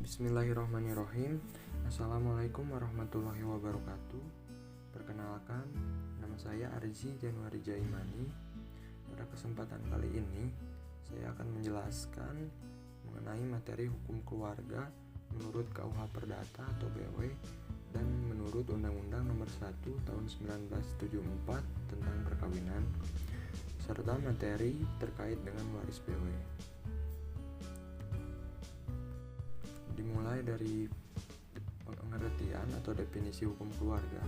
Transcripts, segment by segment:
Bismillahirrahmanirrahim. Assalamualaikum warahmatullahi wabarakatuh. Perkenalkan, nama saya Arzi Januari Jaimani. Pada kesempatan kali ini, saya akan menjelaskan mengenai materi hukum keluarga menurut KUH Perdata atau BW dan menurut Undang-Undang Nomor 1 Tahun 1974 tentang perkawinan, serta materi terkait dengan waris BW. Dimulai dari pengertian atau definisi hukum keluarga.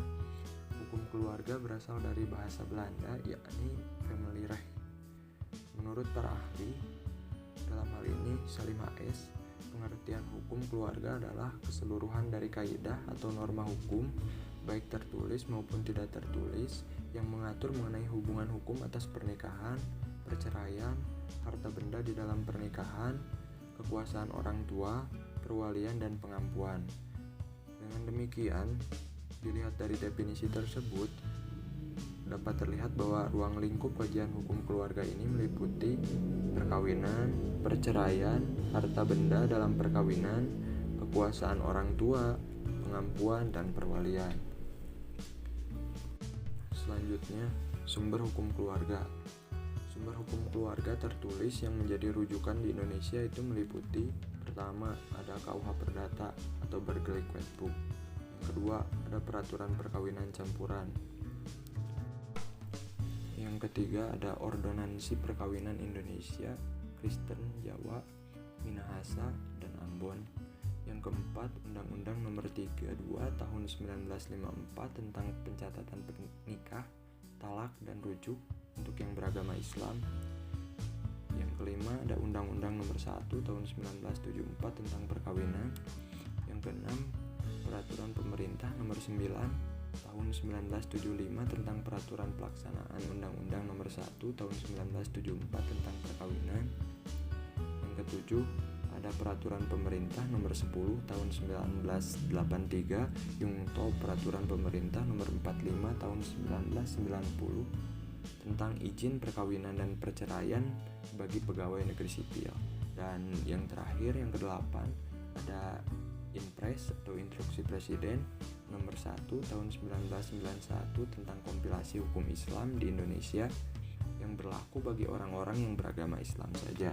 Hukum keluarga berasal dari bahasa Belanda, yakni family recht. Menurut para ahli, dalam hal ini Salim HS, pengertian hukum keluarga adalah keseluruhan dari kaidah atau norma hukum, baik tertulis maupun tidak tertulis, yang mengatur mengenai hubungan hukum atas pernikahan, perceraian, harta benda di dalam pernikahan, kekuasaan orang tua, perwalian, dan pengampuan. Dengan demikian, dilihat dari definisi tersebut, dapat terlihat bahwa ruang lingkup kajian hukum keluarga ini meliputi perkawinan, perceraian, harta benda dalam perkawinan, kekuasaan orang tua, pengampuan, dan perwalian. Selanjutnya, sumber hukum keluarga. Sumber hukum keluarga tertulis yang menjadi rujukan di Indonesia itu meliputi: pertama, ada KUH Perdata atau Burgerlijk Wetboek. Yang kedua, ada peraturan perkawinan campuran. Yang ketiga, ada Ordonansi Perkawinan Indonesia, Kristen, Jawa, Minahasa, dan Ambon. Yang keempat, Undang-Undang Nomor 32 Tahun 1954 tentang pencatatan nikah, talak, dan rujuk untuk yang beragama Islam. Yang kelima, ada Undang-Undang Nomor 1 Tahun 1974 tentang perkawinan. Yang keenam, Peraturan Pemerintah Nomor 9 Tahun 1975 tentang peraturan pelaksanaan Undang-Undang Nomor 1 Tahun 1974 tentang perkawinan. Yang ketujuh, ada Peraturan Pemerintah Nomor 10 Tahun 1983 Yungto Peraturan Pemerintah Nomor 45 Tahun 1990 tentang izin perkawinan dan perceraian bagi pegawai negeri sipil. Dan yang terakhir, yang kedelapan, ada Inpres atau Instruksi Presiden Nomor 1 Tahun 1991 tentang kompilasi hukum Islam di Indonesia yang berlaku bagi orang-orang yang beragama Islam saja.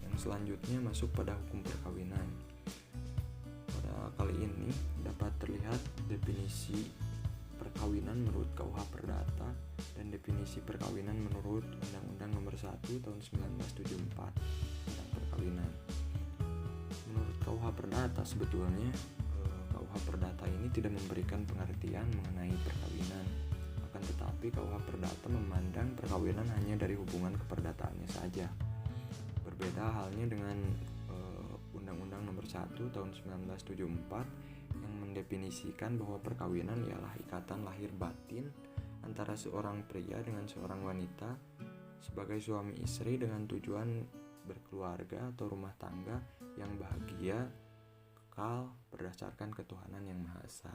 Yang selanjutnya masuk pada hukum perkawinan. Pada kali ini dapat terlihat definisi perkawinan menurut KUH Perdata dan definisi perkawinan menurut Undang-Undang Nomor 1 Tahun 1974 tentang perkawinan. Menurut KUH Perdata, sebetulnya KUH Perdata ini tidak memberikan pengertian mengenai perkawinan. Akan tetapi KUH Perdata memandang perkawinan hanya dari hubungan keperdataannya saja. Berbeda halnya dengan Undang-Undang Nomor 1 Tahun 1974 yang mendefinisikan bahwa perkawinan ialah ikatan lahir batin antara seorang pria dengan seorang wanita sebagai suami istri dengan tujuan berkeluarga atau rumah tangga yang bahagia, kekal, berdasarkan ketuhanan yang Maha Esa.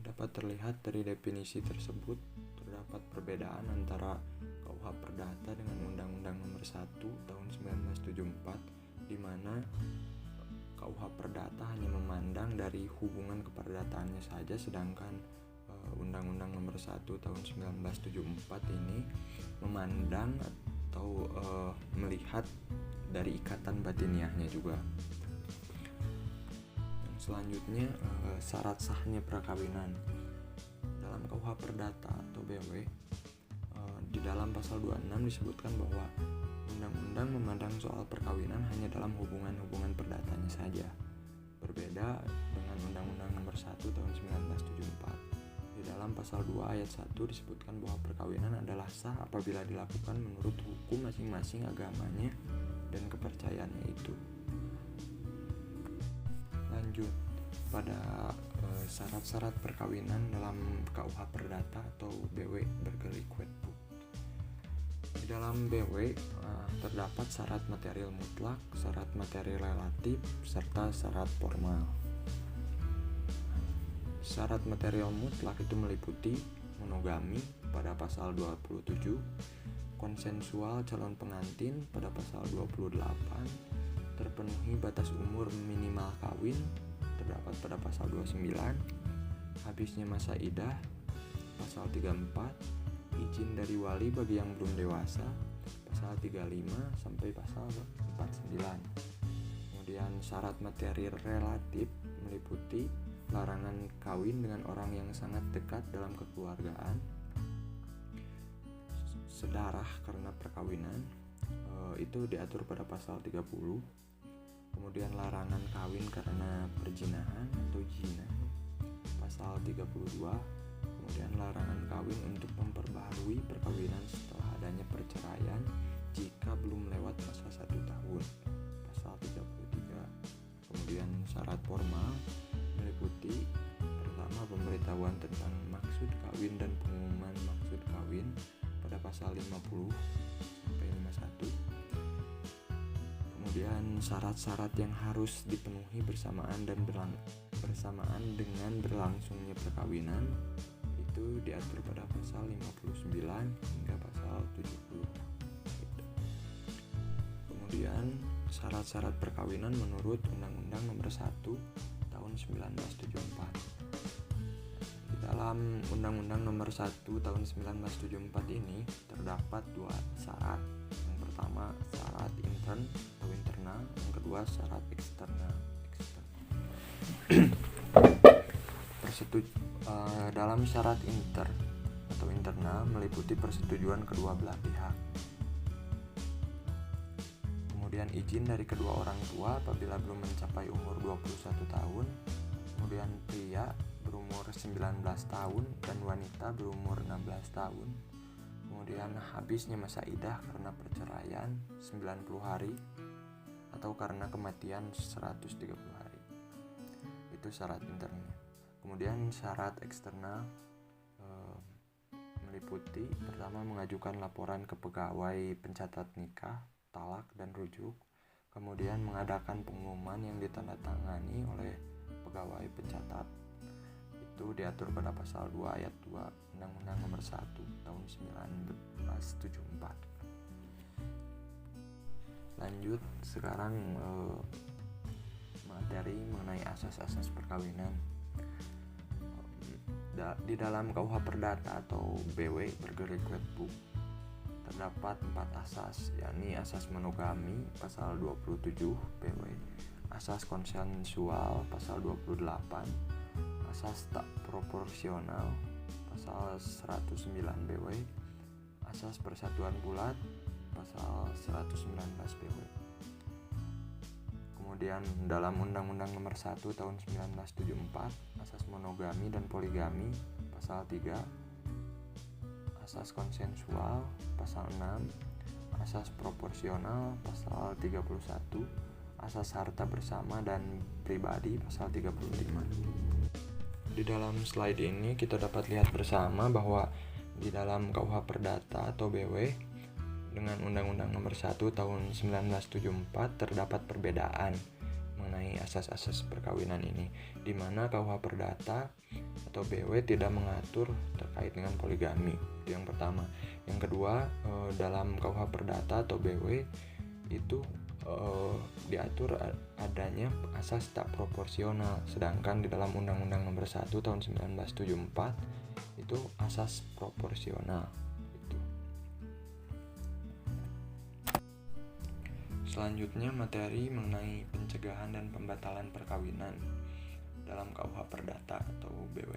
Dapat terlihat dari definisi tersebut, terdapat perbedaan antara KUH Perdata dengan Undang-Undang Nomor 1 Tahun 1974, di mana KUH Perdata hanya memandang dari hubungan keperdataannya saja, sedangkan Undang-Undang Nomor 1 Tahun 1974 ini memandang atau melihat dari ikatan batiniahnya juga. Yang selanjutnya, syarat sahnya perkawinan. Dalam KUH Perdata atau BW, di dalam pasal 26 disebutkan bahwa undang-undang memandang soal perkawinan hanya dalam hubungan-hubungan perdatanya saja. Berbeda dengan Undang-Undang Nomor 1 Tahun 1974. Di dalam pasal 2 ayat 1 disebutkan bahwa perkawinan adalah sah apabila dilakukan menurut hukum masing-masing agamanya dan kepercayaannya itu. Lanjut pada syarat-syarat perkawinan dalam KUH Perdata atau BW Burgerlijk Wetboek. Di dalam BW terdapat syarat material mutlak, syarat material relatif, serta syarat formal. Syarat material mutlak itu meliputi monogami pada pasal 27, konsensual calon pengantin pada pasal 28, terpenuhi batas umur minimal kawin terdapat pada pasal 29, habisnya masa idah pasal 34, izin dari wali bagi yang belum dewasa pasal 35 sampai pasal 49. Kemudian syarat materi relatif meliputi larangan kawin dengan orang yang sangat dekat dalam kekeluargaan, sedarah karena perkawinan, itu diatur pada pasal 30. Kemudian larangan kawin karena perzinahan atau zina pasal 32. Kemudian larangan kawin untuk memperbaharui perkawinan setelah adanya perceraian jika belum lewat masa 1 tahun pasal 33. Kemudian syarat formal meliputi pertama pemberitahuan tentang maksud kawin dan pengumuman maksud kawin pada pasal 50 sampai 51. Kemudian syarat-syarat yang harus dipenuhi bersamaan dengan berlangsungnya perkawinan itu diatur pada pasal 59 hingga pasal 70. Kemudian syarat-syarat perkawinan menurut Undang-Undang Nomor 1 Tahun 1974. Di dalam Undang-Undang Nomor 1 Tahun 1974 ini terdapat 2 syarat. Yang pertama syarat intern atau internal, yang kedua syarat eksternal. Dalam syarat internal meliputi persetujuan kedua belah pihak. Kemudian izin dari kedua orang tua apabila belum mencapai umur 21 tahun. Kemudian pria berumur 19 tahun dan wanita berumur 16 tahun. Kemudian habisnya masa idah karena perceraian 90 hari atau karena kematian 130 hari. Itu syarat internalnya. Kemudian syarat eksternal meliputi pertama mengajukan laporan ke pegawai pencatat nikah, talak dan rujuk. Kemudian mengadakan pengumuman yang ditandatangani oleh pegawai pencatat. Itu diatur pada pasal 2 ayat 2 Undang-Undang Nomor 1 Tahun 1974. Lanjut sekarang materi mengenai asas-asas perkawinan. Di dalam KUH Perdata atau BW Burgerlijk Wetboek terdapat 4 asas, yakni asas monogami pasal 27 BW, asas konsensual pasal 28, asas tak proporsional pasal 109 BW, asas persatuan bulat pasal 119 BW. Kemudian dalam Undang-Undang Nomor 1 Tahun 1974, asas monogami dan poligami pasal 3, asas konsensual pasal 6, asas proporsional pasal 31, asas harta bersama dan pribadi pasal 35. Di dalam slide ini kita dapat lihat bersama bahwa di dalam KUH Perdata atau BW dengan Undang-Undang Nomor 1 Tahun 1974 terdapat perbedaan mengenai asas-asas perkawinan ini, di mana KUH Perdata atau BW tidak mengatur terkait dengan poligami. Itu yang pertama. Yang kedua, dalam KUH Perdata atau BW itu diatur adanya asas tak proporsional, sedangkan di dalam Undang-Undang Nomor 1 Tahun 1974 itu asas proporsional. Selanjutnya materi mengenai pencegahan dan pembatalan perkawinan dalam KUH Perdata atau BW.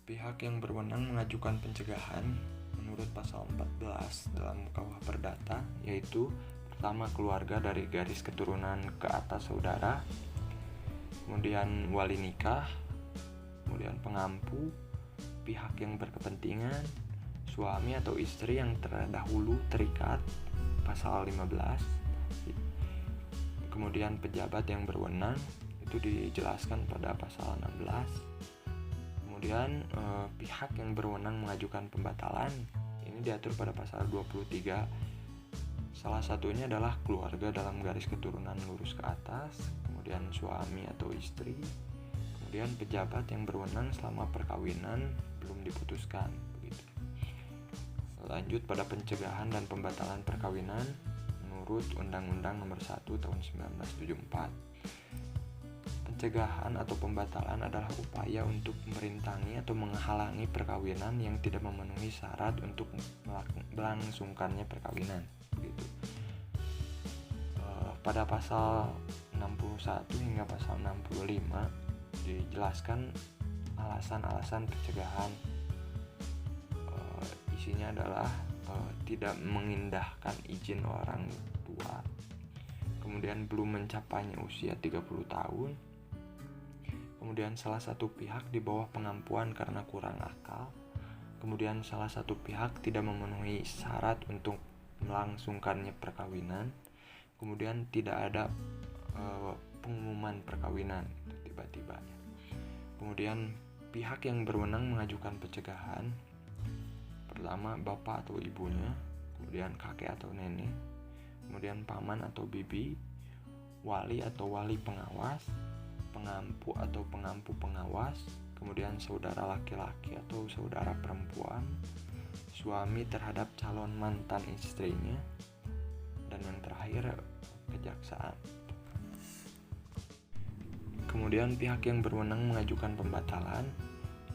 Pihak yang berwenang mengajukan pencegahan menurut pasal 14 dalam KUH Perdata yaitu pertama keluarga dari garis keturunan ke atas saudara, kemudian wali nikah, kemudian pengampu, pihak yang berkepentingan, suami atau istri yang terdahulu terikat pasal 15, kemudian pejabat yang berwenang itu dijelaskan pada pasal 16, kemudian pihak yang berwenang mengajukan pembatalan ini diatur pada pasal 23, salah satunya adalah keluarga dalam garis keturunan lurus ke atas, kemudian suami atau istri, kemudian pejabat yang berwenang selama perkawinan belum diputuskan begitu. Lanjut pada pencegahan dan pembatalan perkawinan menurut Undang-Undang Nomor 1 Tahun 1974. Pencegahan atau pembatalan adalah upaya untuk merintangi atau menghalangi perkawinan yang tidak memenuhi syarat untuk melangsungkannya perkawinan. Begitu. Pada pasal 61 hingga pasal 65 dijelaskan alasan-alasan pencegahan. Isinya adalah tidak mengindahkan izin orang tua, kemudian belum mencapainya usia 30 tahun, kemudian salah satu pihak di bawah pengampuan karena kurang akal, kemudian salah satu pihak tidak memenuhi syarat untuk melangsungkannya perkawinan, kemudian tidak ada pengumuman perkawinan tiba-tiba. Kemudian pihak yang berwenang mengajukan pencegahan, pertama bapak atau ibunya, kemudian kakek atau nenek, kemudian paman atau bibi, wali atau wali pengawas, pengampu atau pengampu pengawas, kemudian saudara laki-laki atau saudara perempuan, suami terhadap calon mantan istrinya, dan yang terakhir kejaksaan. Kemudian pihak yang berwenang mengajukan pembatalan,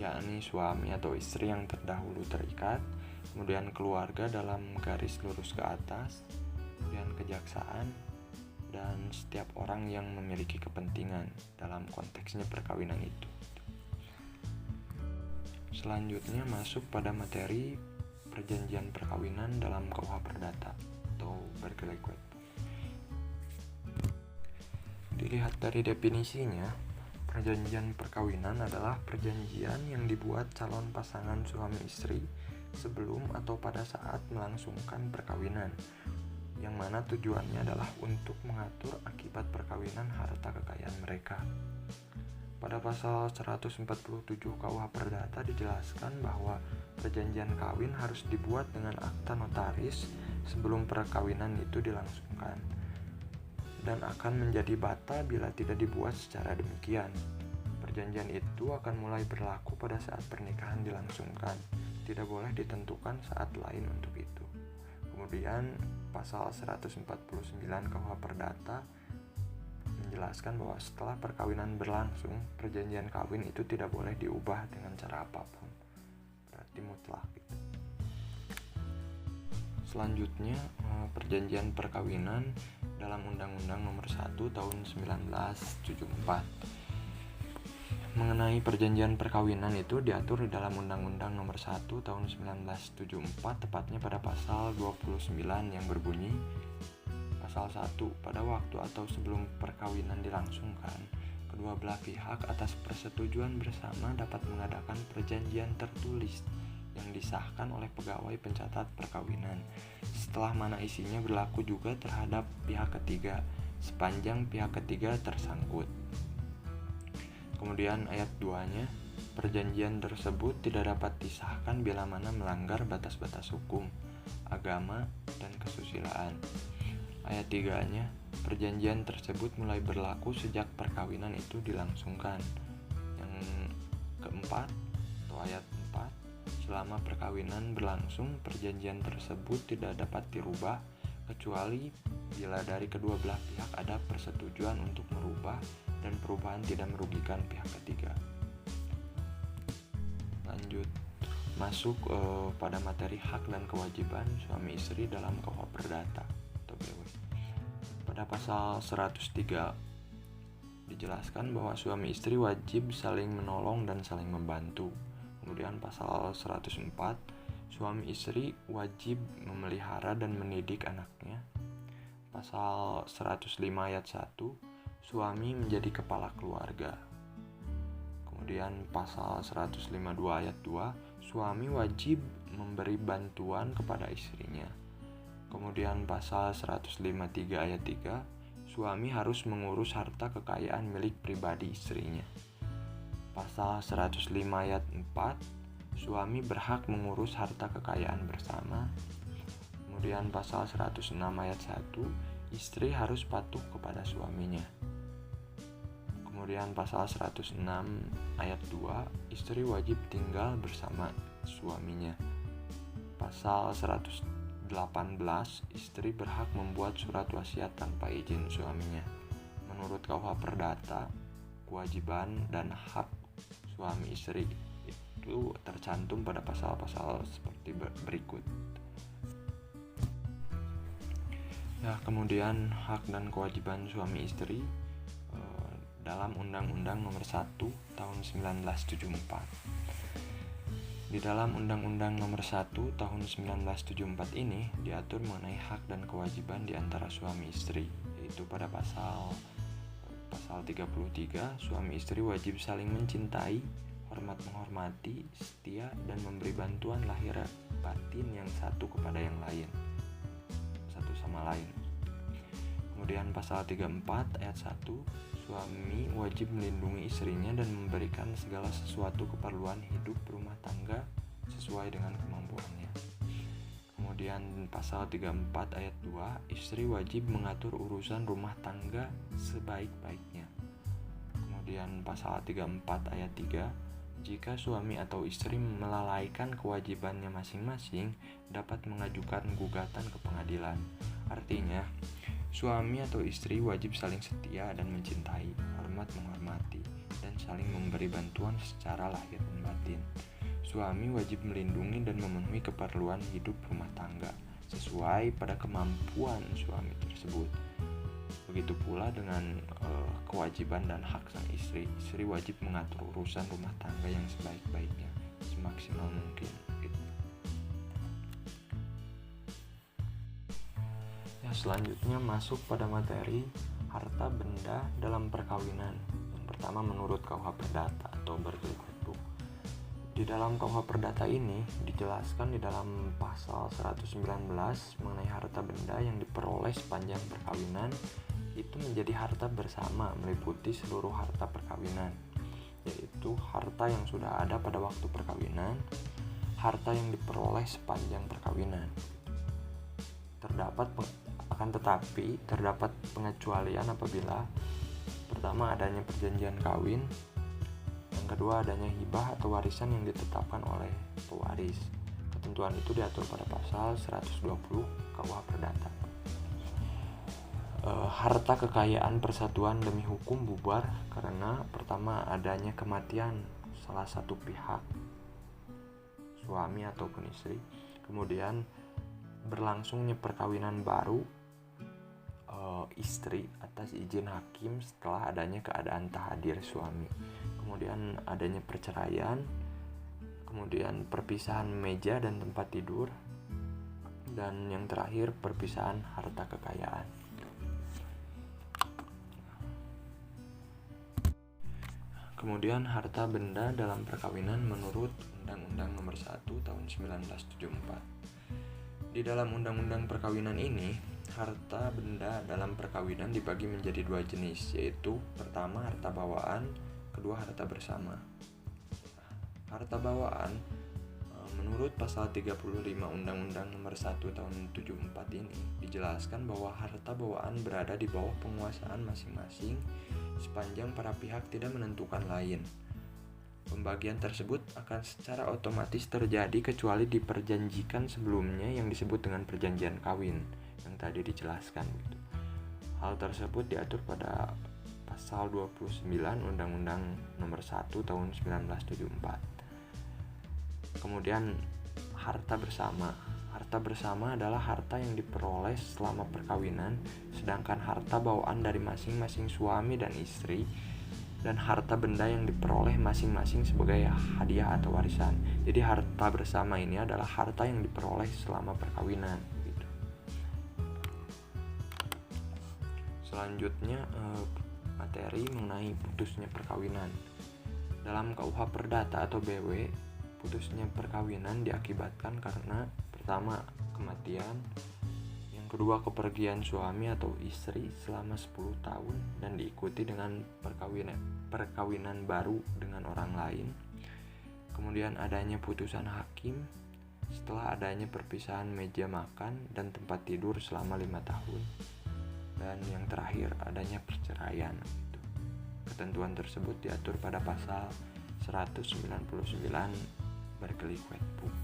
yakni suami atau istri yang terdahulu terikat, kemudian keluarga dalam garis lurus ke atas, kemudian kejaksaan, dan setiap orang yang memiliki kepentingan dalam konteksnya perkawinan itu. Selanjutnya masuk pada materi perjanjian perkawinan dalam KUH Perdata atau Berkeley-Quote. Dilihat dari definisinya, perjanjian perkawinan adalah perjanjian yang dibuat calon pasangan suami istri sebelum atau pada saat melangsungkan perkawinan, yang mana tujuannya adalah untuk mengatur akibat perkawinan harta kekayaan mereka. Pada pasal 147 KUH Perdata dijelaskan bahwa perjanjian kawin harus dibuat dengan akta notaris sebelum perkawinan itu dilangsungkan, dan akan menjadi batal bila tidak dibuat secara demikian. Perjanjian itu akan mulai berlaku pada saat pernikahan dilangsungkan, tidak boleh ditentukan saat lain untuk itu. Kemudian pasal 149 KUH Perdata menjelaskan bahwa setelah perkawinan berlangsung, perjanjian kawin itu tidak boleh diubah dengan cara apapun, berarti mutlak gitu. Selanjutnya perjanjian perkawinan dalam Undang-Undang Nomor 1 Tahun 1974. Mengenai perjanjian perkawinan itu diatur di dalam Undang-Undang Nomor 1 Tahun 1974, tepatnya pada pasal 29 yang berbunyi, pasal 1, pada waktu atau sebelum perkawinan dilangsungkan, kedua belah pihak atas persetujuan bersama dapat mengadakan perjanjian tertulis yang disahkan oleh pegawai pencatat perkawinan, setelah mana isinya berlaku juga terhadap pihak ketiga, sepanjang pihak ketiga tersangkut. Kemudian ayat 2-nya, perjanjian tersebut tidak dapat disahkan bila mana melanggar batas-batas hukum, agama, dan kesusilaan. Ayat 3-nya, perjanjian tersebut mulai berlaku sejak perkawinan itu dilangsungkan. Yang keempat, atau ayat 4, selama perkawinan berlangsung, perjanjian tersebut tidak dapat dirubah kecuali bila dari kedua belah pihak ada persetujuan untuk merubah dan perubahan tidak merugikan pihak ketiga. Lanjut, masuk pada materi hak dan kewajiban suami istri dalam KUH Perdata atau BW. Pada pasal 103 dijelaskan bahwa suami istri wajib saling menolong dan saling membantu. Kemudian pasal 104, suami istri wajib memelihara dan mendidik anaknya. Pasal 105 ayat 1, suami menjadi kepala keluarga. Kemudian pasal 152 ayat 2, suami wajib memberi bantuan kepada istrinya. Kemudian pasal 153 ayat 3, suami harus mengurus harta kekayaan milik pribadi istrinya. Pasal 105 ayat 4, suami berhak mengurus harta kekayaan bersama. Kemudian pasal 106 ayat 1, istri harus patuh kepada suaminya. Kemudian pasal 106 ayat 2, istri wajib tinggal bersama suaminya. pasal 118, istri berhak membuat surat wasiat tanpa izin suaminya. Menurut KUH Perdata, kewajiban dan hak suami istri itu tercantum pada pasal-pasal seperti berikut. Ya, kemudian hak dan kewajiban suami istri dalam Undang-Undang Nomor 1 Tahun 1974. Di dalam Undang-Undang Nomor 1 Tahun 1974 ini diatur mengenai hak dan kewajiban di antara suami istri, yaitu pada pasal 33, suami istri wajib saling mencintai, hormat menghormati, setia, dan memberi bantuan lahir batin yang satu kepada yang lain, satu sama lain. Kemudian pasal 34 ayat 1, suami wajib melindungi istrinya dan memberikan segala sesuatu keperluan hidup rumah tangga sesuai dengan kemampuannya. Kemudian pasal 34 ayat 2, istri wajib mengatur urusan rumah tangga sebaik-baiknya. Kemudian pasal 34 ayat 3, jika suami atau istri melalaikan kewajibannya masing-masing, dapat mengajukan gugatan ke pengadilan. Artinya, suami atau istri wajib saling setia dan mencintai, hormat menghormati, dan saling memberi bantuan secara lahir dan batin. Suami wajib melindungi dan memenuhi keperluan hidup rumah tangga sesuai pada kemampuan suami tersebut. Begitu pula dengan kewajiban dan hak sang istri. Istri wajib mengatur urusan rumah tangga yang sebaik-baiknya, semaksimal mungkin. Selanjutnya masuk pada materi harta benda dalam perkawinan. Yang pertama menurut KUH Perdata atau berikut. Di dalam KUH Perdata ini dijelaskan di dalam pasal 119 mengenai harta benda yang diperoleh sepanjang perkawinan itu menjadi harta bersama, meliputi seluruh harta perkawinan, yaitu harta yang sudah ada pada waktu perkawinan, harta yang diperoleh sepanjang perkawinan. Terdapat pengecualian apabila pertama adanya perjanjian kawin, yang kedua adanya hibah atau warisan yang ditetapkan oleh pewaris. Ketentuan itu diatur pada pasal 120 KUH Perdata. Harta kekayaan persatuan demi hukum bubar karena pertama adanya kematian salah satu pihak, suami ataupun istri. Kemudian berlangsungnya perkawinan baru istri atas izin hakim setelah adanya keadaan tak hadir suami. Kemudian adanya perceraian, kemudian perpisahan meja dan tempat tidur, dan yang terakhir perpisahan harta kekayaan. Kemudian harta benda dalam perkawinan menurut Undang-Undang Nomor 1 Tahun 1974. Di dalam Undang-Undang Perkawinan ini, harta benda dalam perkawinan dibagi menjadi dua jenis, yaitu pertama harta bawaan, kedua harta bersama. Harta bawaan menurut pasal 35 Undang-Undang Nomor 1 Tahun 74 ini dijelaskan bahwa harta bawaan berada di bawah penguasaan masing-masing sepanjang para pihak tidak menentukan lain. Pembagian tersebut akan secara otomatis terjadi kecuali diperjanjikan sebelumnya yang disebut dengan perjanjian kawin yang tadi dijelaskan gitu. Hal tersebut diatur pada pasal 29 Undang-Undang Nomor 1 Tahun 1974. Kemudian harta bersama. Harta bersama adalah harta yang diperoleh selama perkawinan, sedangkan harta bawaan dari masing-masing suami dan istri dan harta benda yang diperoleh masing-masing sebagai hadiah atau warisan. Jadi harta bersama ini adalah harta yang diperoleh selama perkawinan gitu. Selanjutnya materi mengenai putusnya perkawinan. Dalam KUH Perdata atau BW, putusnya perkawinan diakibatkan karena pertama kematian, yang kedua kepergian suami atau istri selama 10 tahun dan diikuti dengan perkawinan baru dengan orang lain. Kemudian adanya putusan hakim setelah adanya perpisahan meja makan dan tempat tidur selama 5 tahun. Dan yang terakhir adanya perceraian gitu. Ketentuan tersebut diatur pada pasal 199 berkelik Wetbook.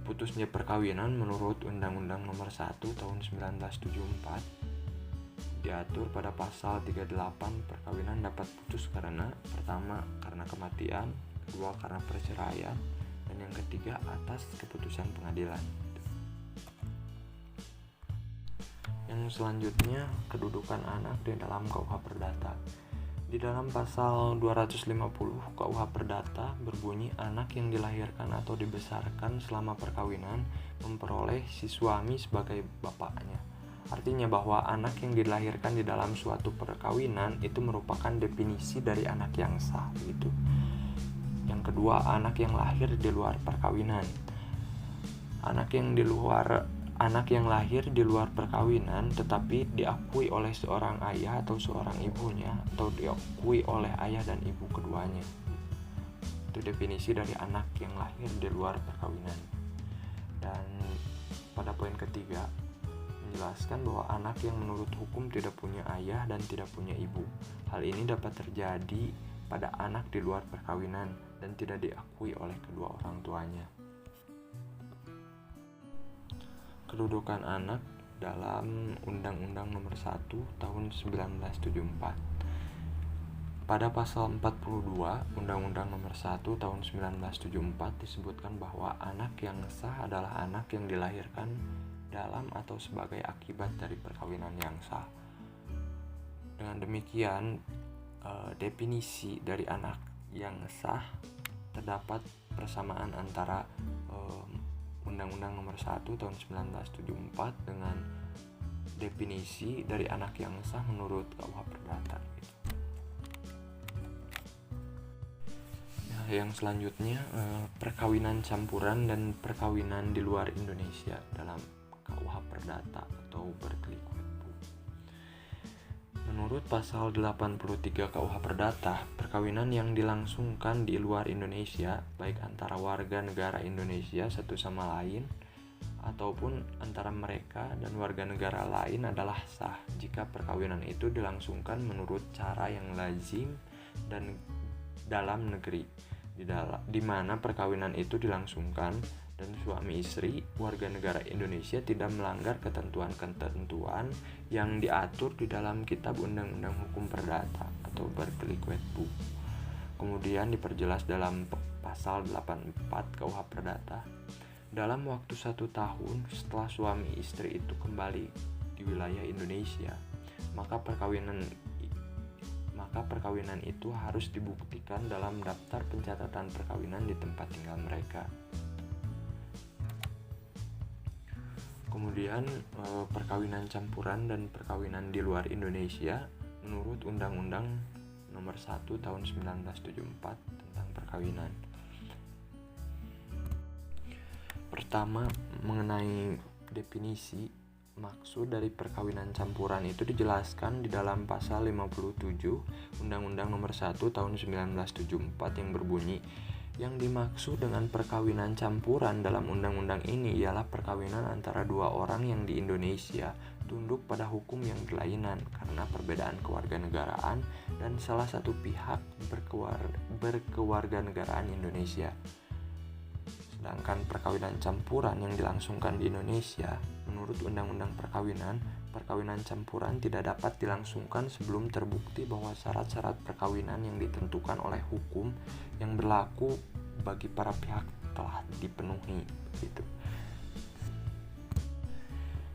putusnya perkawinan menurut Undang-Undang Nomor 1 Tahun 1974 diatur pada pasal 38 perkawinan dapat putus karena pertama karena kematian, kedua karena perceraian, dan yang ketiga atas keputusan pengadilan. Yang selanjutnya, kedudukan anak di dalam KUH Perdata. Di dalam pasal 250 KUH Perdata berbunyi anak yang dilahirkan atau dibesarkan selama perkawinan memperoleh si suami sebagai bapaknya. Artinya bahwa anak yang dilahirkan di dalam suatu perkawinan itu merupakan definisi dari anak yang sah gitu. Yang kedua, anak yang lahir di luar perkawinan. Anak yang lahir di luar perkawinan tetapi diakui oleh seorang ayah atau seorang ibunya atau diakui oleh ayah dan ibu keduanya. Itu definisi dari anak yang lahir di luar perkawinan. Dan pada poin ketiga, menjelaskan bahwa anak yang menurut hukum tidak punya ayah dan tidak punya ibu. Hal ini dapat terjadi pada anak di luar perkawinan dan tidak diakui oleh kedua orang tuanya. Kedudukan anak dalam Undang-Undang Nomor 1 Tahun 1974. Pada pasal 42 Undang-Undang Nomor 1 Tahun 1974 disebutkan bahwa anak yang sah adalah anak yang dilahirkan dalam atau sebagai akibat dari perkawinan yang sah. Dengan demikian, definisi dari anak yang sah terdapat persamaan antara Undang-Undang Nomor 1 Tahun 1974 dengan definisi dari anak yang sah menurut KUH Perdata. Nah, yang selanjutnya, perkawinan campuran dan perkawinan di luar Indonesia dalam KUH Perdata atau Berkeley Quedbu. Menurut pasal 83 KUH Perdata, perkawinan yang dilangsungkan di luar Indonesia, baik antara warga negara Indonesia satu sama lain ataupun antara mereka dan warga negara lain adalah sah jika perkawinan itu dilangsungkan menurut cara yang lazim dan dalam negeri, di mana perkawinan itu dilangsungkan dan suami istri warga negara Indonesia tidak melanggar ketentuan-ketentuan yang diatur di dalam Kitab Undang-Undang Hukum Perdata atau Berkeley Quedbu. Kemudian diperjelas dalam pasal 84 KUH Perdata, dalam waktu 1 tahun setelah suami istri itu kembali di wilayah Indonesia, maka perkawinan itu harus dibuktikan dalam daftar pencatatan perkawinan di tempat tinggal mereka. Kemudian perkawinan campuran dan perkawinan di luar Indonesia menurut Undang-Undang Nomor 1 Tahun 1974 tentang perkawinan. Pertama, mengenai definisi maksud dari perkawinan campuran itu dijelaskan di dalam pasal 57 Undang-Undang Nomor 1 Tahun 1974 yang berbunyi, yang dimaksud dengan perkawinan campuran dalam undang-undang ini ialah perkawinan antara dua orang yang di Indonesia tunduk pada hukum yang berlainan karena perbedaan kewarganegaraan dan salah satu pihak berkewarganegaraan Indonesia. Sedangkan perkawinan campuran yang dilangsungkan di Indonesia, menurut Undang-Undang perkawinan campuran tidak dapat dilangsungkan sebelum terbukti bahwa syarat-syarat perkawinan yang ditentukan oleh hukum yang berlaku bagi para pihak telah dipenuhi. Gitu.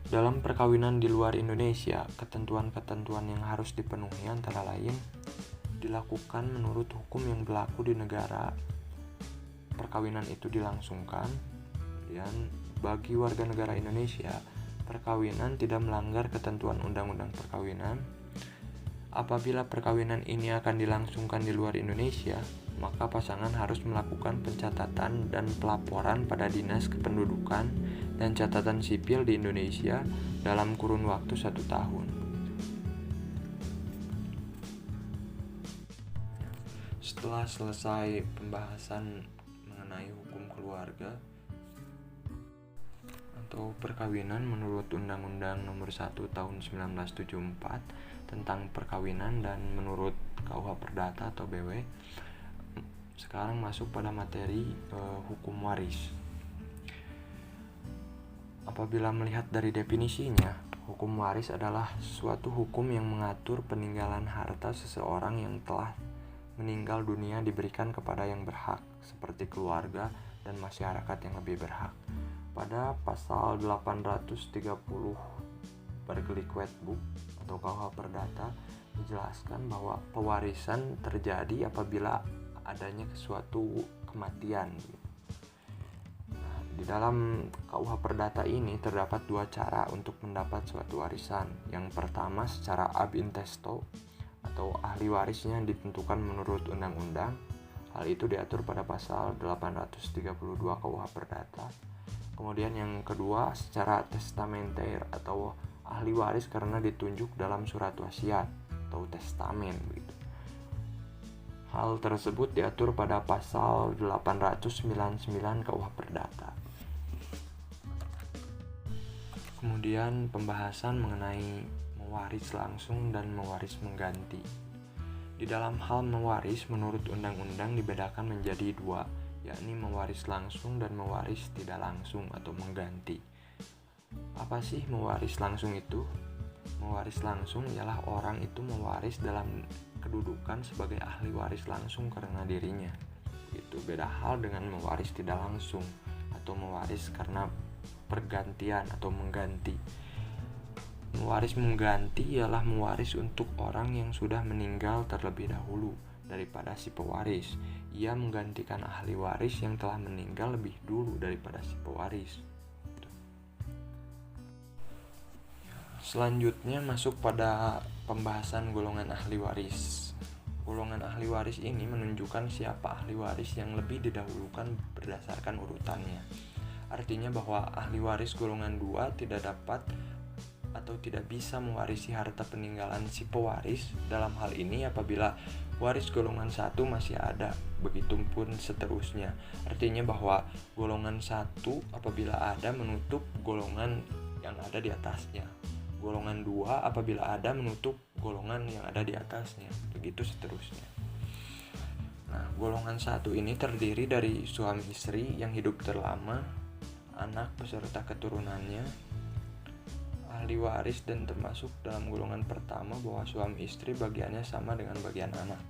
Dalam perkawinan di luar Indonesia, ketentuan-ketentuan yang harus dipenuhi antara lain dilakukan menurut hukum yang berlaku di negara perkawinan itu dilangsungkan. Dan bagi warga negara Indonesia, perkawinan tidak melanggar ketentuan undang-undang perkawinan. Apabila perkawinan ini akan dilangsungkan di luar Indonesia, maka pasangan harus melakukan pencatatan dan pelaporan pada Dinas Kependudukan dan Catatan Sipil di Indonesia dalam kurun waktu 1 tahun. Setelah selesai pembahasan mengenai hukum keluarga atau perkawinan menurut Undang-Undang Nomor 1 Tahun 1974 tentang perkawinan dan menurut KUH Perdata atau BW, sekarang masuk pada materi hukum waris. Apabila melihat dari definisinya, hukum waris adalah suatu hukum yang mengatur peninggalan harta seseorang yang telah meninggal dunia diberikan kepada yang berhak, seperti keluarga dan masyarakat yang lebih berhak. Pada pasal 830 Bergelikwet Book atau KUH Perdata dijelaskan bahwa pewarisan terjadi apabila adanya suatu kematian. Di dalam KUH Perdata ini terdapat dua cara untuk mendapat suatu warisan. Yang pertama secara ab intesto atau ahli warisnya ditentukan menurut undang-undang. Hal itu diatur pada pasal 832 KUH Perdata. Kemudian yang kedua secara testamenter atau ahli waris karena ditunjuk dalam surat wasiat atau testamen begitu. Hal tersebut diatur pada pasal 899 KUH Perdata. Kemudian pembahasan mengenai mewaris langsung dan mewaris mengganti. Di dalam hal mewaris menurut undang-undang dibedakan menjadi dua, yakni mewaris langsung dan mewaris tidak langsung atau mengganti. Apa sih mewaris langsung itu? Mewaris langsung ialah orang itu mewaris dalam kedudukan sebagai ahli waris langsung karena dirinya. Itu beda hal dengan mewaris tidak langsung atau mewaris karena pergantian atau mengganti. Mewaris mengganti ialah mewaris untuk orang yang sudah meninggal terlebih dahulu daripada si pewaris. Ia menggantikan ahli waris yang telah meninggal lebih dulu daripada si pewaris. Selanjutnya masuk pada pembahasan golongan ahli waris. Golongan ahli waris ini menunjukkan siapa ahli waris yang lebih didahulukan berdasarkan urutannya. Artinya bahwa ahli waris golongan 2 tidak dapat atau tidak bisa mewarisi harta peninggalan si pewaris. Dalam hal ini apabila waris golongan 1 masih ada, begitupun seterusnya. Artinya bahwa golongan 1 apabila ada menutup golongan yang ada di atasnya. Golongan 2 apabila ada menutup golongan yang ada di atasnya. Begitu seterusnya. Nah, golongan 1 ini terdiri dari suami istri yang hidup terlama, anak beserta keturunannya, ahli waris, dan termasuk dalam golongan pertama bahwa suami istri bagiannya sama dengan bagian anak.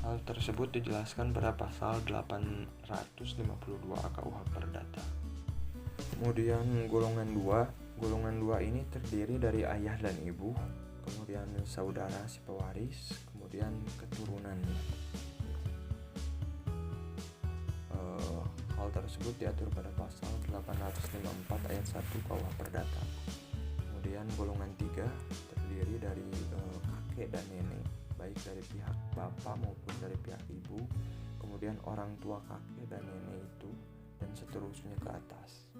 Hal tersebut dijelaskan pada pasal 852 KUH Perdata. Kemudian golongan 2 ini terdiri dari ayah dan ibu, kemudian saudara si pewaris, kemudian keturunannya. Hal tersebut diatur pada pasal 854 ayat 1 KUH Perdata. Kemudian golongan 3 terdiri dari kakek dan nenek, baik dari pihak bapak maupun dari pihak ibu, kemudian orang tua kakek dan nenek itu, dan seterusnya ke atas.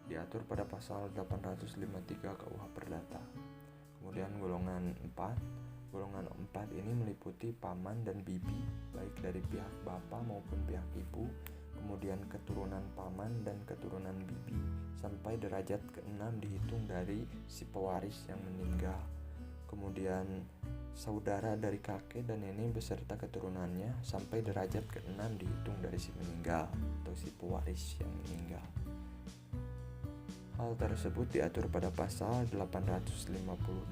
Diatur pada pasal 853 KUH Perdata. Kemudian golongan 4 ini meliputi paman dan bibi, baik dari pihak bapak maupun pihak ibu, kemudian keturunan paman dan keturunan bibi, sampai derajat ke-6 dihitung dari si pewaris yang meninggal. Kemudian saudara dari kakek dan nenek beserta keturunannya, sampai derajat ke-6 dihitung dari si meninggal atau si pewaris yang meninggal. Hal tersebut diatur pada pasal 858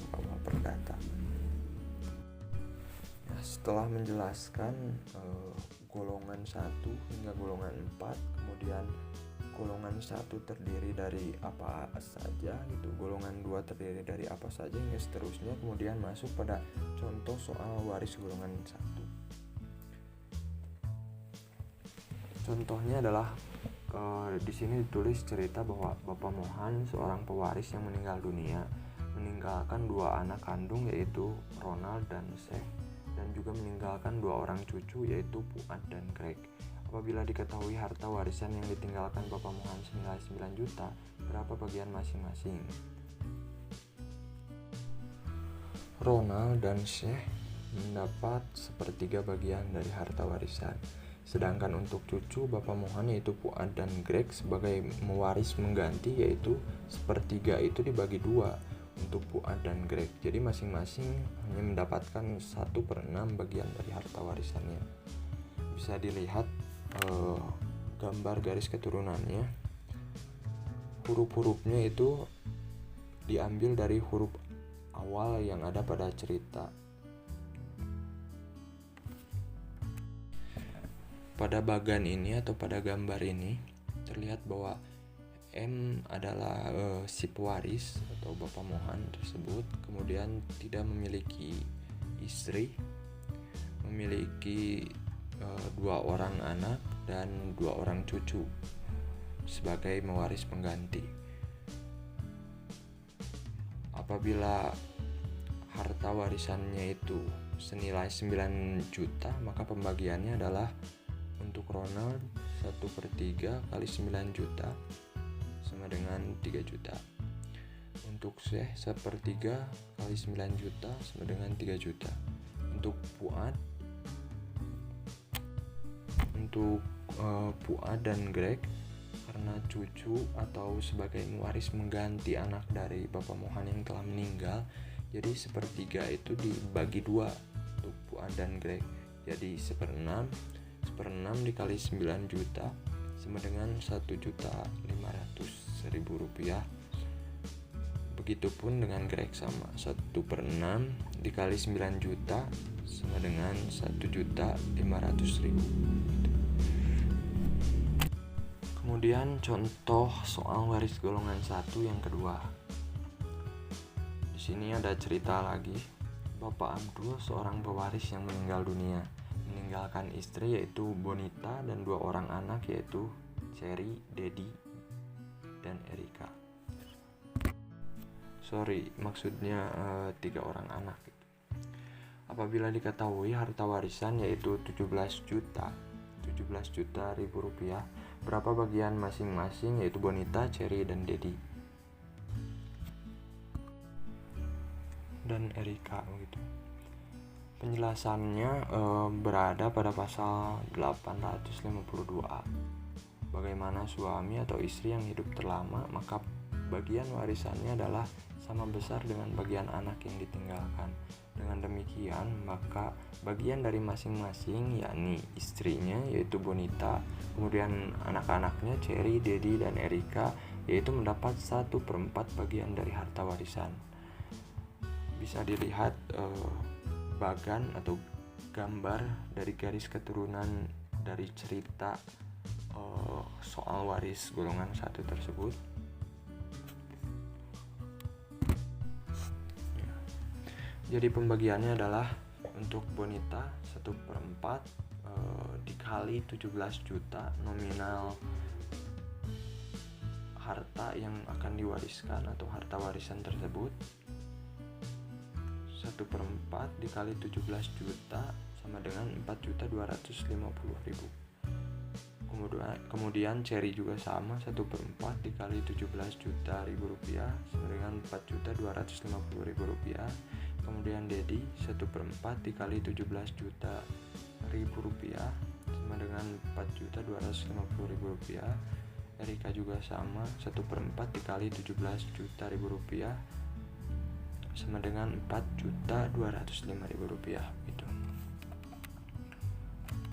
KUH Perdata. Setelah menjelaskan golongan 1 hingga golongan 4, kemudian golongan 1 terdiri dari apa saja gitu, golongan 2 terdiri dari apa saja hingga seterusnya, kemudian masuk pada contoh soal waris golongan 1. Contohnya adalah di sini ditulis cerita bahwa Bapak Mohan, seorang pewaris yang meninggal dunia, meninggalkan 2 anak kandung yaitu Ronald dan Sheikh, dan juga meninggalkan 2 orang cucu yaitu Fuad dan Greg. Apabila diketahui harta warisan yang ditinggalkan Bapak Mohan senilai 9 juta, berapa bagian masing-masing? Ronald dan Sheikh mendapat 1/3 bagian dari harta warisan. Sedangkan untuk cucu Bapak Mohan yaitu Fuad dan Greg sebagai mewaris mengganti, yaitu 1/3 itu dibagi 2 untuk Fuad dan Greg. Jadi masing-masing hanya mendapatkan 1/6 bagian dari harta warisannya. Bisa dilihat gambar garis keturunannya, huruf-hurufnya itu diambil dari huruf awal yang ada pada cerita. Pada bagan ini atau pada gambar ini terlihat bahwa M adalah si pewaris atau Bapak Mohan tersebut, kemudian tidak memiliki istri, memiliki 2 orang anak dan 2 orang cucu sebagai mewaris pengganti. Apabila harta warisannya itu senilai 9 juta, maka pembagiannya adalah untuk Ronald 1/3 kali 9 juta sama dengan 3 juta. Untuk Syekh 1/3 kali 9 juta sama dengan 3 juta. Untuk Fuad dan Greg karena cucu atau sebagai mewaris mengganti anak dari Bapak Mohan yang telah meninggal, jadi 1/3 itu dibagi 2 untuk Fuad dan Greg. Jadi 1/6 dikali 9 juta sama dengan 1.500.000 rupiah. Begitupun dengan Greg sama 1/6 dikali 9 juta sama dengan 1.500.000. Kemudian contoh soal waris golongan 1 yang kedua. Di sini ada cerita lagi. Bapak Abdul seorang pewaris yang meninggal dunia, meninggalkan istri yaitu Bonita dan 2 orang anak yaitu Cherry, Dedi, dan Erika. Maksudnya 3 orang anak. Apabila diketahui harta warisan yaitu 17 juta rupiah, berapa bagian masing-masing yaitu Bonita, Cherry, dan Dedi dan Erika gitu. Penjelasannya berada pada pasal 852A. Bagaimana suami atau istri yang hidup terlama, maka bagian warisannya adalah sama besar dengan bagian anak yang ditinggalkan. Dengan demikian, maka bagian dari masing-masing, yakni istrinya yaitu Bonita, kemudian anak-anaknya Cherry, Dedi, dan Erika, yaitu mendapat 1/4 bagian dari harta warisan. Bisa dilihat bagan atau gambar dari garis keturunan dari cerita soal waris golongan 1 tersebut. Jadi pembagiannya adalah untuk Bonita 1/4 dikali 17 juta nominal harta yang akan diwariskan atau harta warisan tersebut. 1/4 dikali 17 juta sama dengan 4.250.000. Kemudian Cherry juga sama, 1/4 dikali 17 juta rupiah sama dengan 4.250.000 rupiah. Kemudian Dedi 1/4 dikali 17 juta rupiah sama dengan 4.250.000 rupiah. Erika juga sama, 1/4 dikali 17 juta rupiah sama dengan 4.205.000 rupiah gitu.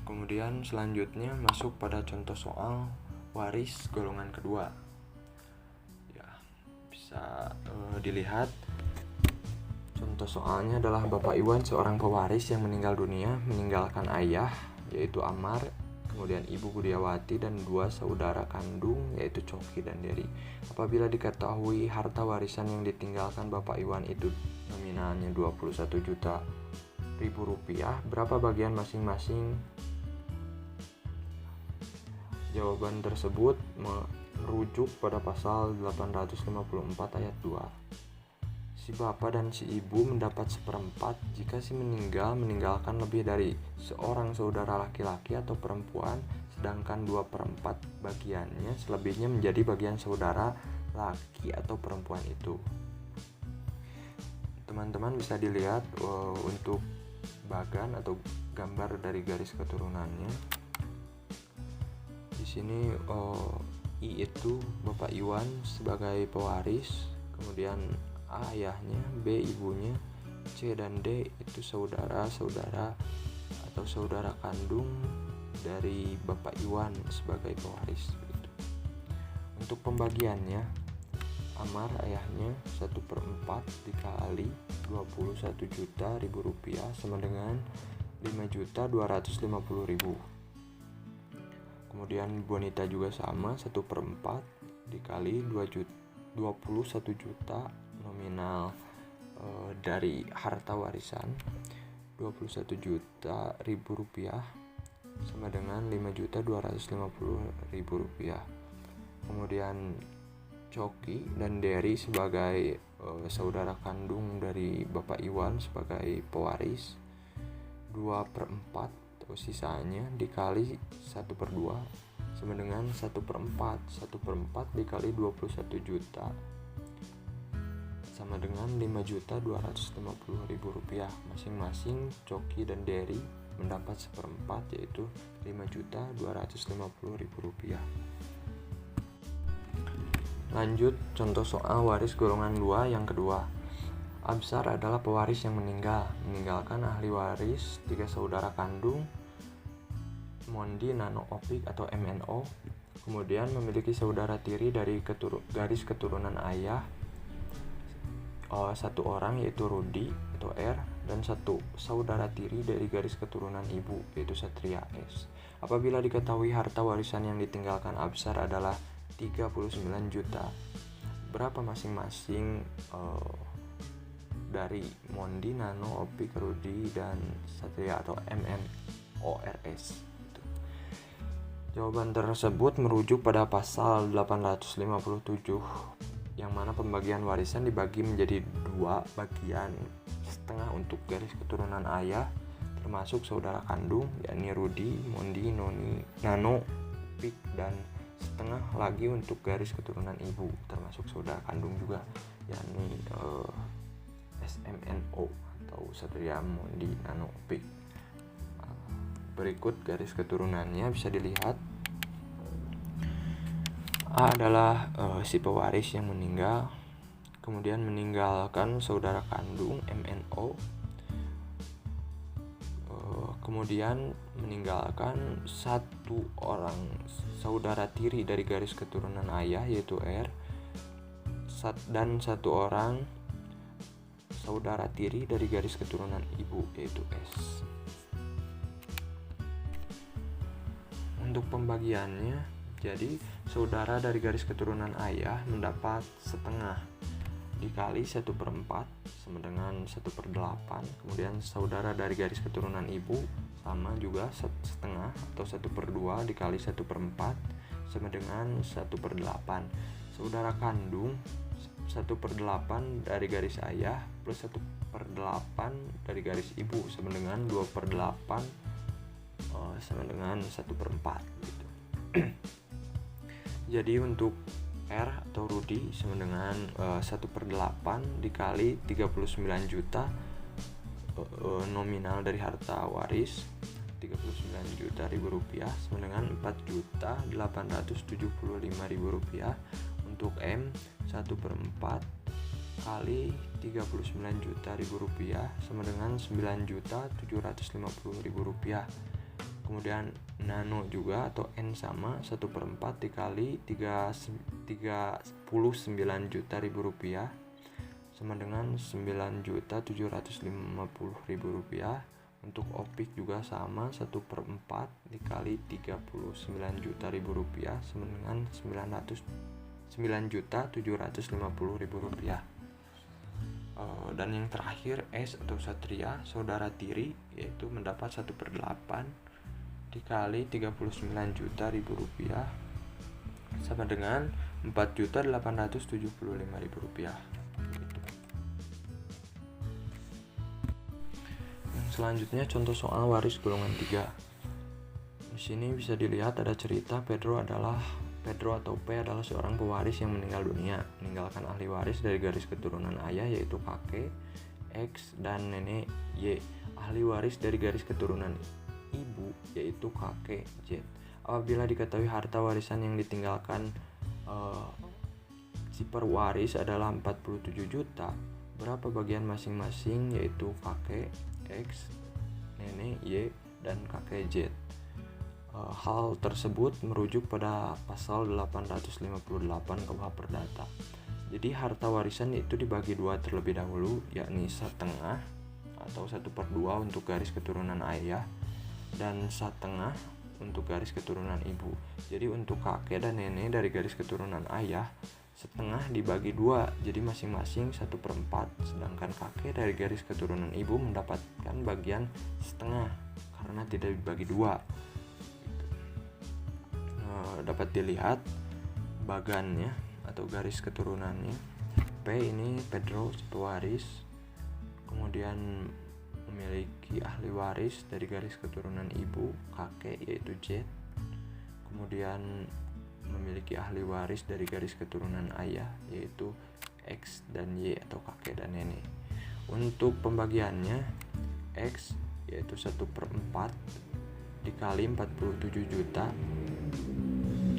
Kemudian selanjutnya masuk pada contoh soal waris golongan kedua. Ya, bisa dilihat contoh soalnya adalah Bapak Iwan seorang pewaris yang meninggal dunia, meninggalkan ayah yaitu Amar, kemudian Ibu Budiawati dan 2 saudara kandung yaitu Coki dan Dery. Apabila diketahui harta warisan yang ditinggalkan Bapak Iwan itu nominalnya 21 juta rupiah, berapa bagian masing-masing? Jawaban tersebut merujuk pada pasal 854 ayat 2. Si bapak dan si ibu mendapat 1/4 jika si meninggalkan lebih dari seorang saudara laki-laki atau perempuan, sedangkan 2/4 bagiannya selebihnya menjadi bagian saudara laki atau perempuan itu. Teman-teman bisa dilihat untuk bagan atau gambar dari garis keturunannya. Di sini I itu Bapak Iwan sebagai pewaris, kemudian A ayahnya, B ibunya, C dan D itu saudara-saudara atau saudara kandung dari Bapak Iwan sebagai pewaris. Untuk pembagiannya, Amar ayahnya 1/4 dikali 21 juta ribu rupiah sama dengan 5.250.000. Kemudian Bonita juga sama, 1/4 dikali 21 juta nominal dari harta warisan 21 juta ribu rupiah sama dengan 5.250.000 rupiah. Kemudian Coki dan Dery sebagai saudara kandung dari Bapak Iwan sebagai pewaris 2/4 atau sisanya dikali 1/2 sama dengan 1/4. 1/4 dikali 21 juta sama dengan 5.250.000 rupiah. Masing-masing Coki dan Dery mendapat 1/4, yaitu 5.250.000 rupiah. Lanjut contoh soal waris golongan 2 yang kedua. Absar adalah pewaris yang meninggalkan ahli waris 3 saudara kandung, Mondi, Nano, Opik atau MNO. Kemudian memiliki saudara tiri dari garis keturunan ayah 1 orang yaitu Rudi atau R, dan 1 saudara tiri dari garis keturunan ibu yaitu Satria S. Apabila diketahui harta warisan yang ditinggalkan Absar adalah 39 juta, berapa masing-masing dari Mondi, Nano, Opik, Rudi, dan Satria atau MNORS? Jawaban tersebut merujuk pada pasal 857, yang mana pembagian warisan dibagi menjadi 2 bagian, setengah untuk garis keturunan ayah termasuk saudara kandung yakni Rudi, Mondi, Nano, Opik, dan setengah lagi untuk garis keturunan ibu termasuk saudara kandung juga yakni SMNO atau Satria, Mondi, Nano, Opik. Berikut garis keturunannya bisa dilihat. A adalah si pewaris yang meninggal, kemudian meninggalkan saudara kandung MNO, kemudian meninggalkan 1 orang saudara tiri dari garis keturunan ayah yaitu R, dan 1 orang saudara tiri dari garis keturunan ibu yaitu S. Untuk pembagiannya, jadi saudara dari garis keturunan ayah mendapat setengah dikali 1/4 sama dengan 1/8. Kemudian saudara dari garis keturunan ibu sama juga setengah atau 1/2 dikali 1/4 sama dengan 1/8. Saudara kandung 1/8 dari garis ayah plus 1/8 dari garis ibu sama dengan 2/8 sama dengan 1/4 gitu. Jadi untuk R atau Rudi sama dengan 1/8 dikali 39 juta nominal dari harta waris 39 juta ribu rupiah sama dengan 4.875.000 rupiah. Untuk M 1/4 kali 39 juta ribu rupiah sama dengan 9.750.000 rupiah. Kemudian Nano juga atau N sama 1/4 dikali 39 juta ribu rupiah sama dengan 9.750.000 rupiah. Untuk Opik juga sama 1/4 dikali 39 juta ribu rupiah sama dengan 9.750.000 rupiah. Dan yang terakhir S atau Satria, saudara tiri, yaitu mendapat 1/8 dikali 39 juta ribu rupiah sama dengan 4.875.000 rupiah. Yang selanjutnya contoh soal waris golongan 3. Di sini bisa dilihat ada cerita Pedro atau P adalah seorang pewaris yang meninggal dunia, meninggalkan ahli waris dari garis keturunan ayah yaitu kakek X dan nenek Y, ahli waris dari garis keturunan ibu yaitu kakek Z. Apabila diketahui harta warisan yang ditinggalkan si pewaris adalah 47 juta, berapa bagian masing-masing yaitu kakek X, nenek Y, dan kakek Z? Hal tersebut merujuk pada pasal 858 KUH Perdata. Jadi harta warisan itu dibagi dua terlebih dahulu, yakni setengah atau 1/2 untuk garis keturunan ayah dan setengah untuk garis keturunan ibu. Jadi untuk kakek dan nenek dari garis keturunan ayah, setengah dibagi dua, jadi masing-masing 1/4. Sedangkan kakek dari garis keturunan ibu mendapatkan bagian setengah karena tidak dibagi dua. Dapat dilihat bagannya atau garis keturunannya. P ini Pedro si pewaris, kemudian memiliki ahli waris dari garis keturunan ibu kakek yaitu Z, kemudian memiliki ahli waris dari garis keturunan ayah yaitu X dan Y atau kakek dan nenek. Untuk pembagiannya, X yaitu 1/4 dikali 47 juta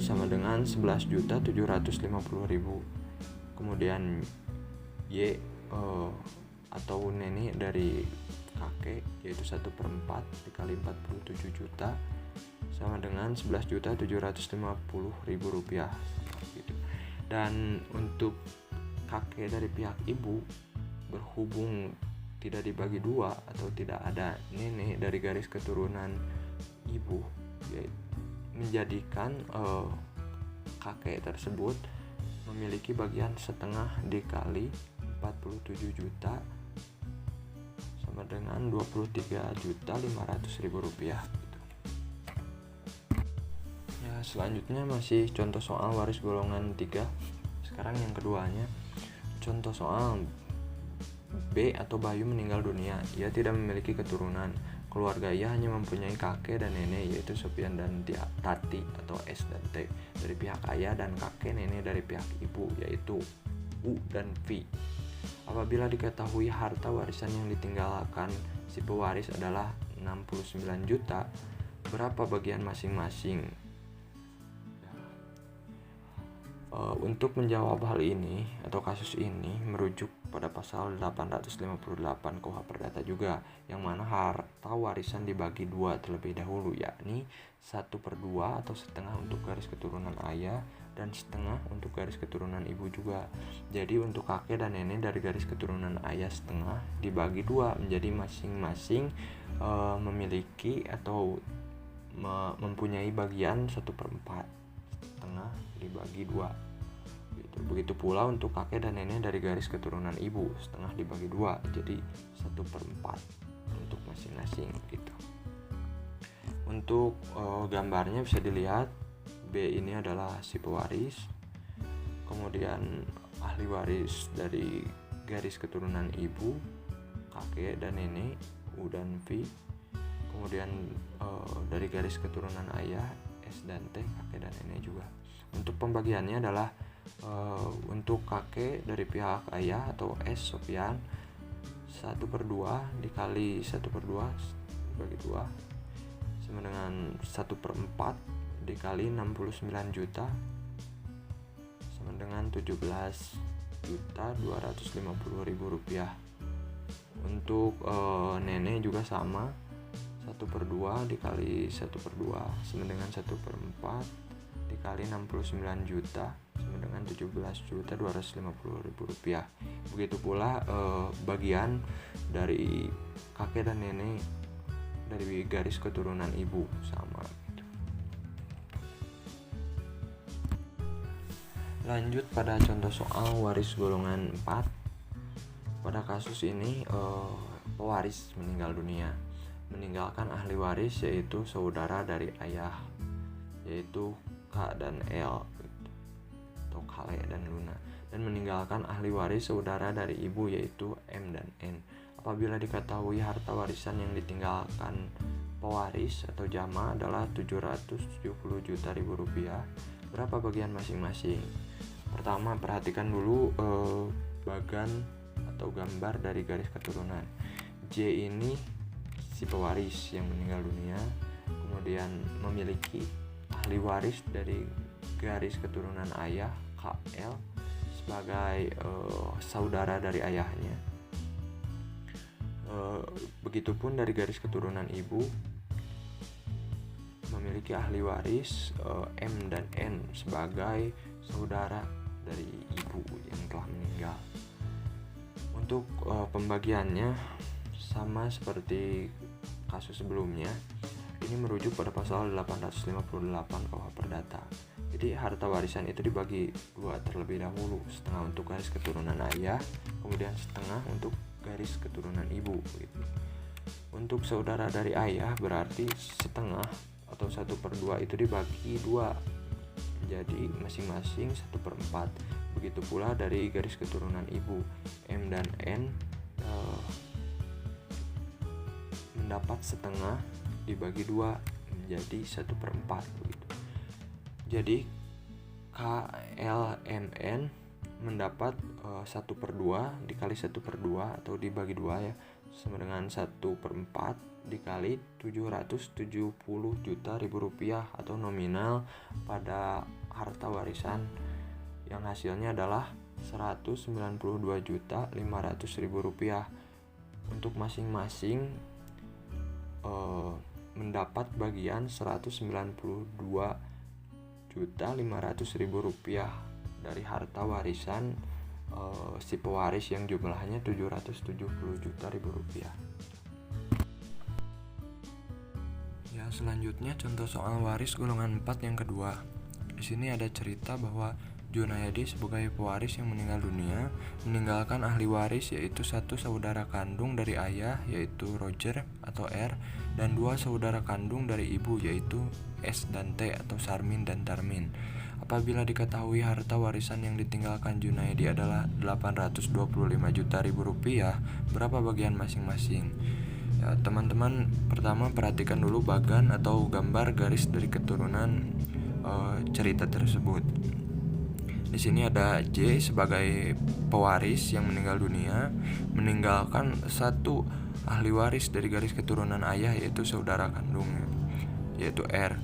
sama dengan 11.750.000. Kemudian Y atau nenek dari kakek yaitu 1/4 dikali 47 juta sama dengan 11.750.000 rupiah gitu. Dan untuk kakek dari pihak ibu, berhubung tidak dibagi dua atau tidak ada nenek dari garis keturunan ibu, menjadikan kakek tersebut memiliki bagian setengah dikali 47 juta sama dengan 23.500.000 rupiah gitu. Ya, selanjutnya masih contoh soal waris golongan 3. Sekarang yang keduanya, contoh soal B atau Bayu meninggal dunia. Ia tidak memiliki keturunan. Keluarga ia hanya mempunyai kakek dan nenek yaitu Sofian dan Tati atau S dan T dari pihak ayah dan kakek nenek dari pihak ibu yaitu U dan V. Apabila diketahui harta warisan yang ditinggalkan si pewaris adalah 69 juta, berapa bagian masing-masing? Untuk menjawab hal ini atau kasus ini merujuk pada pasal 858 KUH Perdata juga, yang mana harta warisan dibagi dua terlebih dahulu, yakni 1/2 atau setengah untuk garis keturunan ayah dan setengah untuk garis keturunan ibu juga. Jadi untuk kakek dan nenek dari garis keturunan ayah setengah dibagi dua menjadi masing-masing memiliki atau mempunyai bagian 1/4, setengah dibagi dua gitu. Begitu pula untuk kakek dan nenek dari garis keturunan ibu, setengah dibagi dua jadi 1/4 untuk masing-masing gitu. Untuk gambarnya bisa dilihat, B ini adalah si pewaris, kemudian ahli waris dari garis keturunan ibu, kakek dan nenek U dan V, kemudian dari garis keturunan ayah S dan T, kakek dan nenek juga. Untuk pembagiannya adalah untuk kakek dari pihak ayah atau S Sofian 1/2 dikali 1/2 bagi 2 sama dengan 1/4 dikali 69 juta sama dengan 17.250.000 rupiah. Untuk nenek juga sama, 1/2 dikali 1/2 sama dengan 1/4 dikali 69 juta sama dengan 17.250.000 rupiah. Begitu pula bagian dari kakek dan nenek dari garis keturunan ibu sama gitu. Lanjut pada contoh soal waris golongan 4. Pada kasus ini pewaris meninggal dunia, meninggalkan ahli waris yaitu saudara dari ayah yaitu K dan L atau Kale dan Luna, dan meninggalkan ahli waris saudara dari ibu yaitu M dan N. Apabila diketahui harta warisan yang ditinggalkan pewaris atau jama adalah 770 juta rupiah, berapa bagian masing-masing? Pertama, perhatikan dulu bagan atau gambar dari garis keturunan. J ini si pewaris yang meninggal dunia, kemudian memiliki ahli waris dari garis keturunan ayah KL sebagai saudara dari ayahnya. Begitupun dari garis keturunan ibu memiliki ahli waris M dan N sebagai saudara dari ibu yang telah meninggal. Untuk pembagiannya sama seperti kasus sebelumnya, ini merujuk pada pasal 858 KUH Perdata. Jadi harta warisan itu dibagi dua terlebih dahulu, setengah untuk garis keturunan ayah, kemudian setengah untuk garis keturunan ibu gitu. Untuk saudara dari ayah berarti setengah atau 1/2 itu dibagi dua, jadi masing-masing 1/4. Begitu pula dari garis keturunan ibu, M dan N mendapat setengah dibagi dua menjadi 1/4 begitu. Jadi KLMN mendapat 1/2 dikali 1/2 atau dibagi dua ya, sama dengan 1/4 dikali 770 juta rupiah atau nominal pada harta warisan yang hasilnya adalah 192.500.000 rupiah. Untuk masing-masing mendapat bagian 192.500.000 rupiah dari harta warisan si pewaris yang jumlahnya 770 juta rupiah. Ya, selanjutnya contoh soal waris golongan 4 yang kedua. Di sini ada cerita bahwa Junayadi sebagai pewaris yang meninggal dunia meninggalkan ahli waris yaitu satu saudara kandung dari ayah yaitu Roger atau R dan dua saudara kandung dari ibu yaitu S dan T atau Sarmin dan Tarmin. Apabila diketahui harta warisan yang ditinggalkan Junayadi adalah 825 juta rupiah, berapa bagian masing-masing? Ya, teman-teman pertama perhatikan dulu bagan atau gambar garis dari keturunan cerita tersebut. Di sini ada J sebagai pewaris yang meninggal dunia, meninggalkan satu ahli waris dari garis keturunan ayah yaitu saudara kandungnya, yaitu R,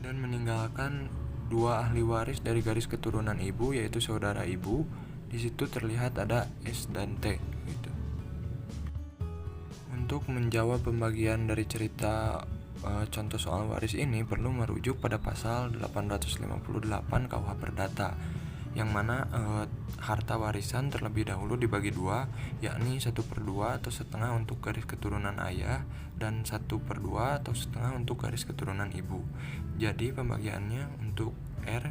dan meninggalkan dua ahli waris dari garis keturunan ibu yaitu saudara ibu. Di situ terlihat ada S dan T gitu. Untuk menjawab pembagian dari cerita contoh soal waris ini perlu merujuk pada pasal 858 KUH Perdata, yang mana harta warisan terlebih dahulu dibagi dua, yakni 1/2 atau setengah untuk garis keturunan ayah dan 1/2 atau setengah untuk garis keturunan ibu. Jadi pembagiannya untuk R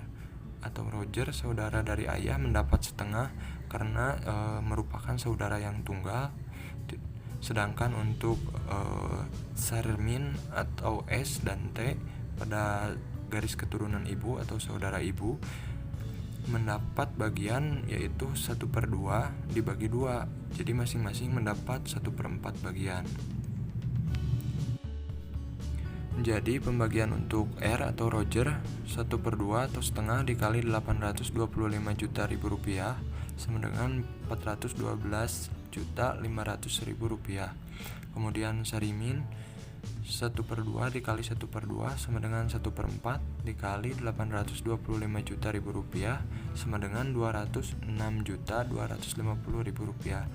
atau Roger saudara dari ayah mendapat setengah karena merupakan saudara yang tunggal. Sedangkan untuk Sarmin atau S dan T pada garis keturunan ibu atau saudara ibu mendapat bagian yaitu 1/2 dibagi dua, jadi masing-masing mendapat 1/4 bagian. Jadi pembagian untuk R atau Roger 1/2 atau setengah dikali 825 juta rupiah sama dengan 412.500.000 rupiah. Kemudian Sarimin 1/2 dikali 1/2 sama dengan 1/4 dikali 825 juta rupiah sama dengan 206.250.000 rupiah.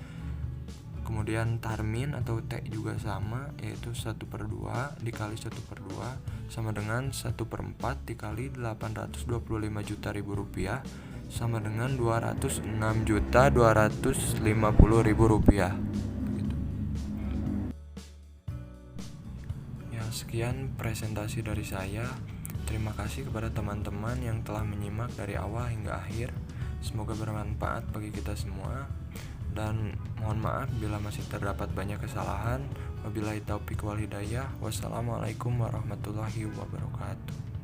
Kemudian Tarmin atau T juga sama, yaitu 1/2 dikali 1/2 sama dengan 1/4 dikali 825 juta rupiah sama dengan 206.250.000 rupiah. Sekian presentasi dari saya. Terima kasih kepada teman-teman yang telah menyimak dari awal hingga akhir. Semoga bermanfaat bagi kita semua. Dan mohon maaf bila masih terdapat banyak kesalahan. Wabillahi taufiq wal hidayah. Wassalamualaikum warahmatullahi wabarakatuh.